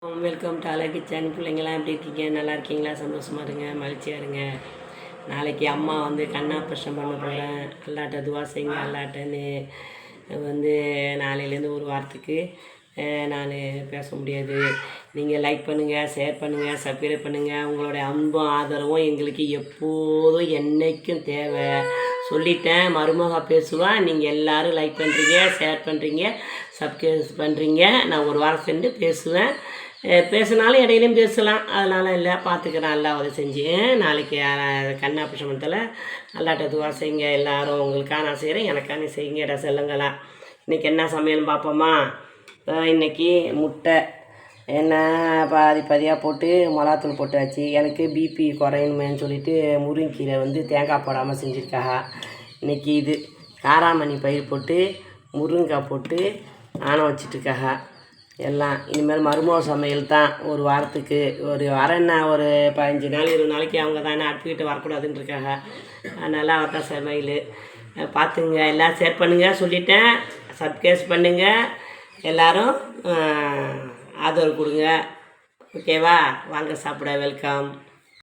Welcome to அழகு kitchen. பிள்ளைங்களாம் எப்படி இருக்கீங்க? நல்லா இருக்கீங்களா? சந்தோஷமாக இருங்க, மகிழ்ச்சியாக இருங்க. நாளைக்கு அம்மா வந்து கண் ஆப்ரேஷன் பண்ண போகிறேன். அல்லாட்ட துவா செய்யுங்க. அல்லாட்டன்னு வந்து நாளையிலேருந்து ஒரு வாரத்துக்கு நான் பேச முடியாது. நீங்கள் லைக் பண்ணுங்கள், ஷேர் பண்ணுங்கள், சப்ஸ்கிரைப் பண்ணுங்கள். உங்களுடைய அன்பும் ஆதரவும் எங்களுக்கு எப்போதும் என்றைக்கும் தேவை. சொல்லிட்டேன், மருமக பேசுவா. நீங்கள் எல்லோரும் லைக் பண்ணுறீங்க, ஷேர் பண்ணுறீங்க, சப்ஸ்கிரைப் பண்ணுறீங்க. நான் ஒரு வாரம் சென்று பேசுவேன். பேசினாலும் இடையிலையும் பேசலாம், அதனால் இல்லை பார்த்துக்கிறேன். நல்லா உதவி செஞ்சு நாளைக்கு கண் ஆப்ரேஷன் பண்ணத்தில் நல்லாட்ட துவா செய்யுங்க. எல்லோரும் உங்களுக்காக நான் செய்கிறேன், எனக்காக செய்யுங்கடா செல்லுங்களா. இன்றைக்கி என்ன சமையல் பார்ப்போமா? இன்றைக்கி முட்டை என்ன பாதியாக போட்டு மிளகாத்தூள் போட்டாச்சு. எனக்கு பிபி குறையணுமேன்னு சொல்லிட்டு முருங்கீரை வந்து தேங்காய் போடாமல் செஞ்சுருக்காங்க. இன்றைக்கி இது காராமணி பயிர் போட்டு முருங்கைக்காய் போட்டு ஆணை வச்சிட்ருக்காங்க. எல்லாம் இனிமேல் மருமக சமையல் தான். ஒரு வாரத்துக்கு ஒரு வாரம் என்ன, ஒரு 15 நாள் 20 நாளைக்கு அவங்க தானே அடுத்துக்கிட்டு வரக்கூடாதுன்னு இருக்காங்க. அதனால் அவர் தான் சமையல். பார்த்துங்க, எல்லாம் ஷேர் பண்ணுங்கள். சொல்லிட்டேன், சப்ஸ்கிரைப் பண்ணுங்கள். எல்லோரும் ஆதரவு கொடுங்க. ஓகேவா? வாங்க சாப்பிட. வெல்கம்.